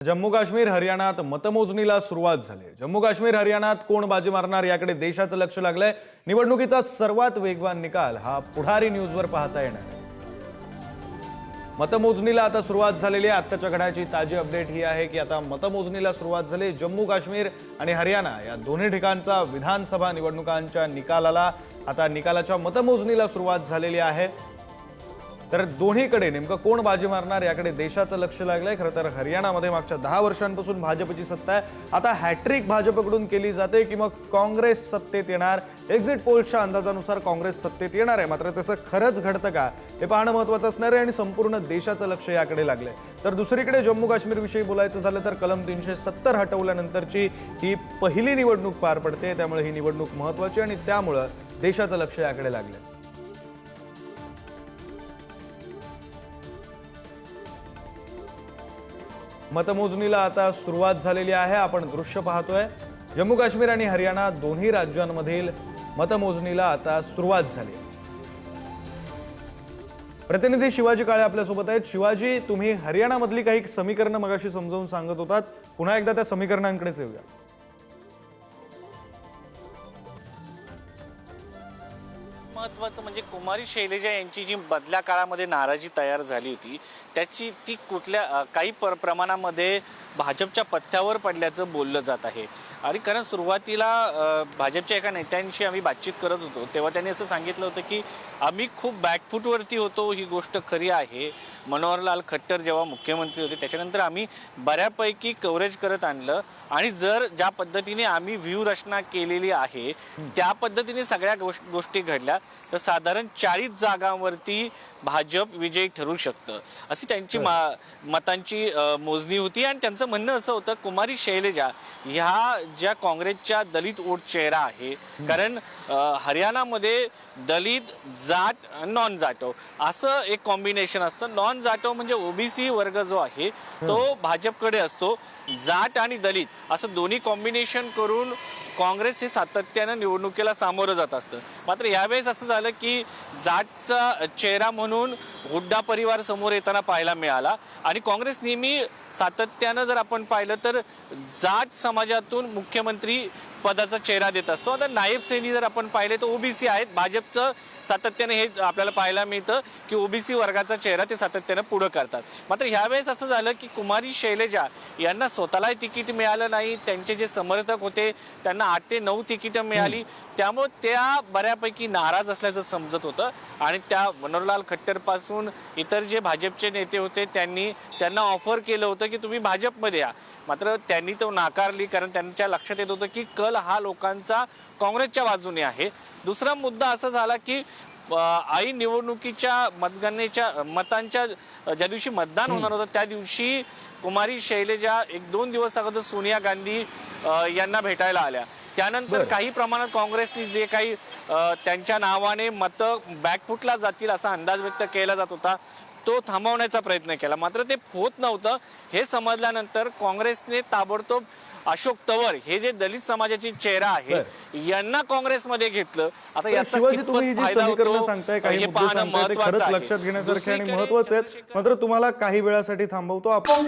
जम्मू काश्मीर हरियाणात मतमोजणीला सुरुवात झाली। जम्मू काश्मीर हरियाणात कोण बाजी मारणार याकडे देशाचं लक्ष लागलंय। निवडणुकीचा सर्वात वेगवान निकाल हा पुढारी न्यूजवर पाहता येणार आहे। मतमोजणीला आता सुरुवात झालेली आहे। आत्ताच्या घडाची ताजी अपडेट ही आहे की आता मतमोजणीला सुरुवात झाली। जम्मू काश्मीर आणि हरियाणा या दोन्ही ठिकाणचा विधानसभा निवडणुकांच्या निकालाला आता निकालाच्या मतमोजणीला सुरुवात झालेली आहे। तर दोन्हीकडे नेमकं कोण बाजी मारणार याकडे देशाचं लक्ष लागलंय। खरं तर हरियाणामध्ये मागच्या 10 वर्षांपासून भाजपची सत्ता आहे। आता हॅट्रिक भाजपकडून केली जाते की मग काँग्रेस सत्तेत येणार। एक्झिट पोल्सच्या अंदाजानुसार काँग्रेस सत्तेत येणार आहे, मात्र तसं खरंच घडतं का हे पाहणं महत्त्वाचं असणार आहे आणि संपूर्ण देशाचं लक्ष याकडे लागलंय। तर दुसरीकडे जम्मू काश्मीर विषयी बोलायचं झालं तर कलम 370 हटवल्यानंतरची ही पहिली निवडणूक पार पडते, त्यामुळे ही निवडणूक महत्त्वाची आणि त्यामुळे देशाचं लक्ष याकडे लागलंय। मतमोजणीला आता सुरुवात झालेली आहे। आपण दृश्य पाहतोय। जम्मू काश्मीर आणि हरियाणा दोन्ही राज्यांमधील मतमोजणीला आता सुरुवात झाली। प्रतिनिधी शिवाजी काळे आपल्या सोबत आहेत। शिवाजी, तुम्ही हरियाणामधली काही समीकरणं मगाशी समजावून सांगत होतात, पुन्हा एकदा त्या समीकरणांकडेच येऊया। महत्त्वाचं म्हणजे कुमारी शैलजा यांची जी बदल्या काळामध्ये नाराजी तयार झाली होती त्याची ती कुठल्या काही प्रमाणामध्ये भाजपच्या पथ्यावर पडल्याचं बोललं जात आहे। आणि कारण सुरुवातीला भाजपच्या एका नेत्यांशी आम्ही बातचीत करत होतो तेव्हा त्यांनी असं सांगितलं होतं की आम्ही खूप बॅकफूटवरती होतो, ही गोष्ट खरी आहे। मनोहरलाल खट्टर जेव्हा मुख्यमंत्री होते त्याच्यानंतर आम्ही बऱ्यापैकी कव्हरेज करत आणलं आणि जर ज्या पद्धतीने आम्ही व्यूहरचना केलेली आहे त्या पद्धतीने सगळ्या गोष्टी घडल्या तर साधारण 40 जागांवरती भाजप विजयी ठरू शकतं अशी त्यांची मतांची मोजणी होती। आणि त्यांचं म्हणणं असं होतं कुमारी शैलजा ह्या ज्या काँग्रेसच्या दलित वोट चेहरा आहे, कारण हरियाणामध्ये दलित, जाट, नॉन जाटो असं एक कॉम्बिनेशन असतं। नॉन जाटो म्हणजे ओबीसी वर्ग जो आहे तो भाजपकडे असतो, जाट आणि दलित असं दोन्ही कॉम्बिनेशन करून काँग्रेस हे सातत्यानं निवडणुकीला सामोरं जात असतं। मात्र यावेळेस असं झालं की जाटचा चेहरा म्हणून हुड्डा परिवार समोर येताना पाहायला मिळाला आणि काँग्रेस नेहमी सातत्यानं जर आपण पाहिलं तर जाट समाजातून मुख्यमंत्री पदाचा चेहरा देत असतो। आता नायब सैनी जर आपण पाहिले तर ओबीसी आहेत, भाजपचं सातत्याने हे आपल्याला पाहायला मिळतं की ओबीसी वर्गाचा चेहरा ते सातत्यानं पुढं करतात। मात्र ह्यावेळेस असं झालं की कुमारी शैलजा यांना स्वतःलाही तिकीट मिळालं नाही, त्यांचे जे समर्थक होते त्यांना 8 ते 9 तिकीटं मिळाली, त्यामुळे त्या बऱ्यापैकी नाराज असल्याचं समजत होतं। आणि त्या मनोहरलाल खट्टर पासून इतर जे भाजपचे नेते होते त्यांना ऑफर केलं होतं की तुम्ही भाजपमध्ये या, मात्र त्यांनी तो नाकारली, कारण त्यांच्या लक्षात येत होतं की कल हा लोकांचा काँग्रेसच्या बाजूने आहे। दुसरा मुद्दा असा झाला की आई निवडणुकीच्या मतगणनेच्या मतांच्या ज्या दिवशी मतदान होणार होतं त्या दिवशी कुमारी शैलजा 1-2 दिवस अगोदर सोनिया गांधी यांना भेटायला आल्या। त्यानंतर काही प्रमाणात काँग्रेसने जे काही त्यांच्या नावाने मतं बॅकफुटला जातील असा अंदाज व्यक्त केला जात होता तो थांबवण्याचा प्रयत्न केला, मात्र ते होत नव्हतं। हे समजल्यानंतर काँग्रेसने ताबडतोब अशोक तंवर हे जे दलित समाजाची चेहरा आहे यांना काँग्रेसमध्ये घेतलं। आता याचा तुम्ही जी समीकरणं सांगताय, काही मुद्दे सांगताय ते खरंच लक्षात घेण्यासारखे आणि महत्त्वाचे आहेत, मात्र तुम्हाला काही वेळासाठी थांबवतो आपण।